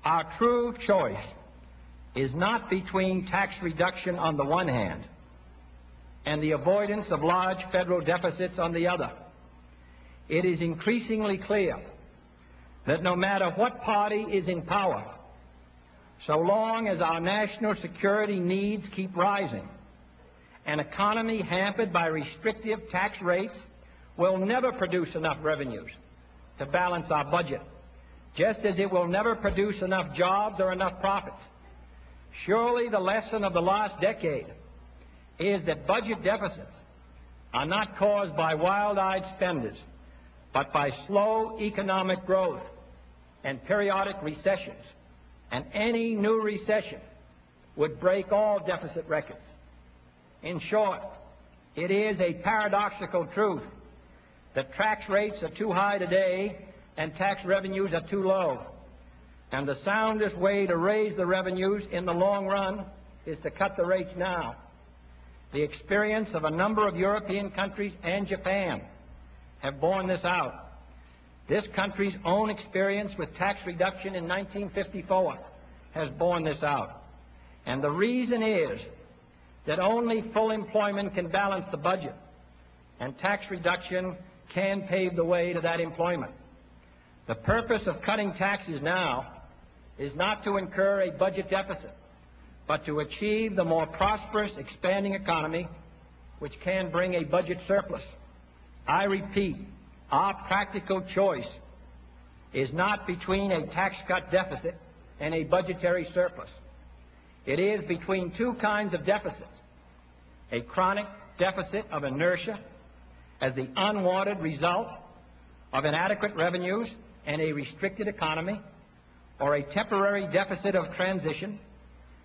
Our true choice is not between tax reduction on the one hand and the avoidance of large federal deficits on the other. It is increasingly clear that no matter what party is in power, so long as our national security needs keep rising, an economy hampered by restrictive tax rates will never produce enough revenues to balance our budget, just as it will never produce enough jobs or enough profits. Surely the lesson of the last decade is that budget deficits are not caused by wild-eyed spenders, but by slow economic growth and periodic recessions, and any new recession would break all deficit records. In short, it is a paradoxical truth that tax rates are too high today and tax revenues are too low. And the soundest way to raise the revenues in the long run is to cut the rates now. The experience of a number of European countries and Japan have borne this out. This country's own experience with tax reduction in 1954 has borne this out. And the reason is that only full employment can balance the budget, and tax reduction can pave the way to that employment. The purpose of cutting taxes now is not to incur a budget deficit, but to achieve the more prosperous, expanding economy which can bring a budget surplus. I repeat, our practical choice is not between a tax cut deficit and a budgetary surplus. It is between two kinds of deficits: a chronic deficit of inertia as the unwanted result of inadequate revenues and a restricted economy, or a temporary deficit of transition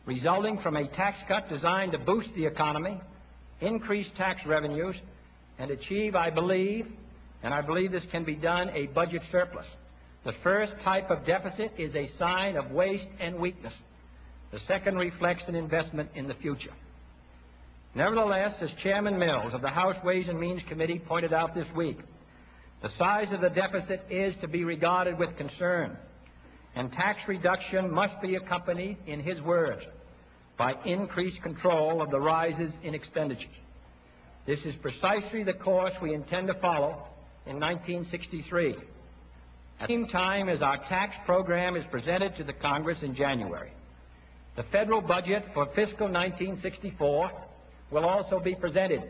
resulting from a tax cut designed to boost the economy, increase tax revenues, and achieve, I believe this can be done, a budget surplus. The first type of deficit is a sign of waste and weakness. The second reflects an investment in the future. Nevertheless, as Chairman Mills of the House Ways and Means Committee pointed out this week, the size of the deficit is to be regarded with concern, and tax reduction must be accompanied, in his words, by increased control of the rises in expenditures. This is precisely the course we intend to follow in 1963. At the same time as our tax program is presented to the Congress in January, the federal budget for fiscal 1964 will also be presented.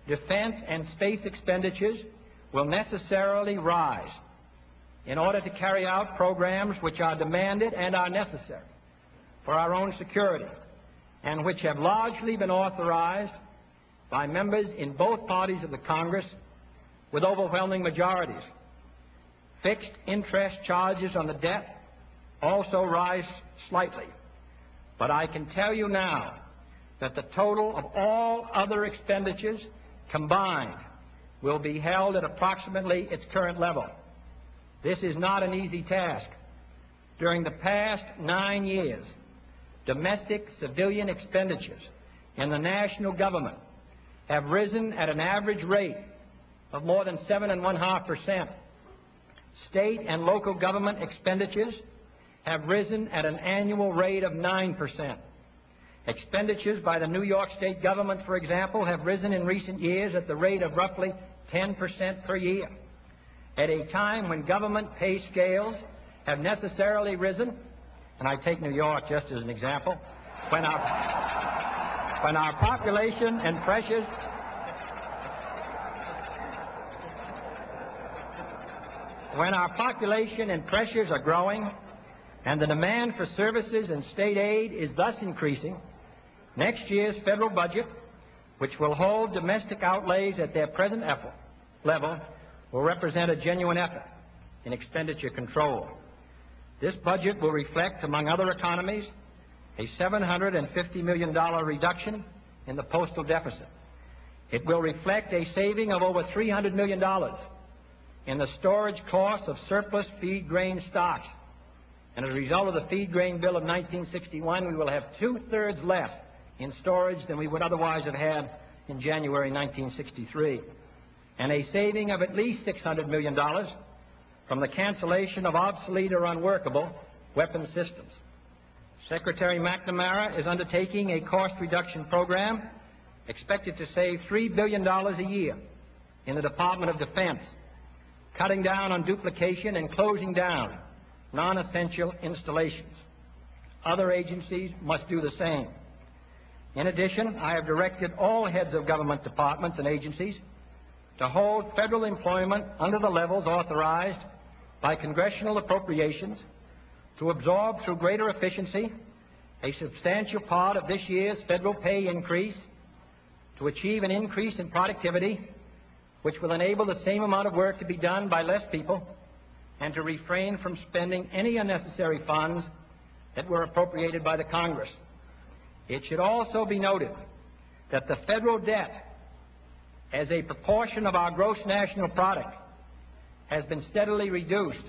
Defense and space expenditures will necessarily rise in order to carry out programs which are demanded and are necessary for our own security, and which have largely been authorized by members in both parties of the Congress with overwhelming majorities. Fixed interest charges on the debt also rise slightly, but I can tell you now that the total of all other expenditures combined will be held at approximately its current level. This is not an easy task. During the past 9 years, domestic civilian expenditures in the national government have risen at an average rate of more than 7.5%. State and local government expenditures have risen at an annual rate of 9%. Expenditures by the New York State government, for example, have risen in recent years at the rate of roughly 10% per year. At a time when government pay scales have necessarily risen, and I take New York just as an example, when our population and pressures are growing and the demand for services and state aid is thus increasing, next year's federal budget, which will hold domestic outlays at their present level, will represent a genuine effort in expenditure control. This budget will reflect, among other economies, a $750 million reduction in the postal deficit. It will reflect a saving of over $300 million in the storage costs of surplus feed grain stocks. And as a result of the feed grain bill of 1961, we will have 2/3 less in storage than we would otherwise have had in January 1963. And a saving of at least $600 million from the cancellation of obsolete or unworkable weapons systems. Secretary McNamara is undertaking a cost reduction program expected to save $3 billion a year in the Department of Defense, cutting down on duplication and closing down non-essential installations. Other agencies must do the same. In addition, I have directed all heads of government departments and agencies to hold federal employment under the levels authorized by congressional appropriations, to absorb through greater efficiency a substantial part of this year's federal pay increase, to achieve an increase in productivity which will enable the same amount of work to be done by less people, and to refrain from spending any unnecessary funds that were appropriated by the Congress. It should also be noted that the federal debt as a proportion of our gross national product has been steadily reduced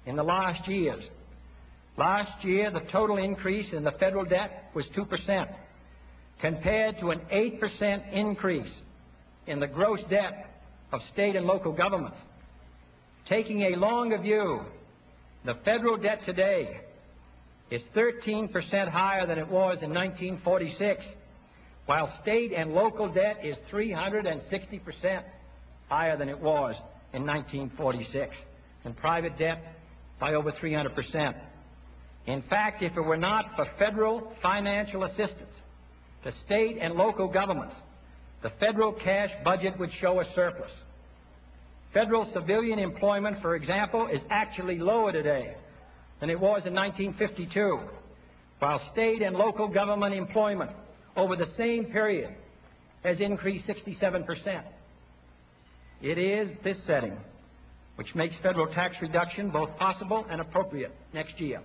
in the last years. Last year, the total increase in the federal debt was 2%, compared to an 8% increase in the gross debt of state and local governments. Taking a longer view, the federal debt today is 13% higher than it was in 1946, while state and local debt is 360% higher than it was in 1946, and private debt by over 300%. In fact, if it were not for federal financial assistance to state and local governments, the federal cash budget would show a surplus. Federal civilian employment, for example, is actually lower today than it was in 1952, while state and local government employment over the same period has increased 67%. It is this setting which makes federal tax reduction both possible and appropriate next year.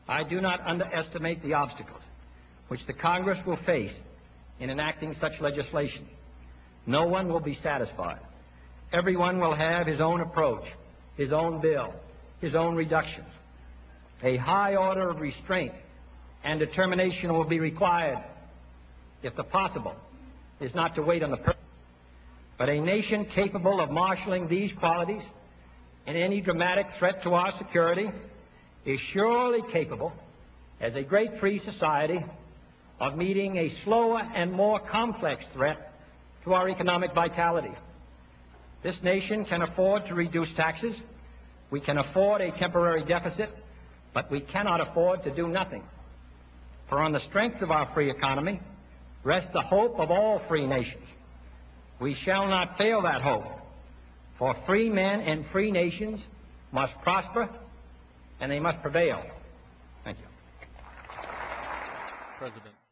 I do not underestimate the obstacles which the Congress will face in enacting such legislation. No one will be satisfied. Everyone will have his own approach, his own bill, his own reductions. A high order of restraint and determination will be required if the possible is not to wait on the person. But a nation capable of marshaling these qualities in any dramatic threat to our security is surely capable, as a great free society, of meeting a slower and more complex threat to our economic vitality. This nation can afford to reduce taxes. We can afford a temporary deficit, but we cannot afford to do nothing. For on the strength of our free economy rests the hope of all free nations. We shall not fail that hope, for free men and free nations must prosper and they must prevail. Thank you. President.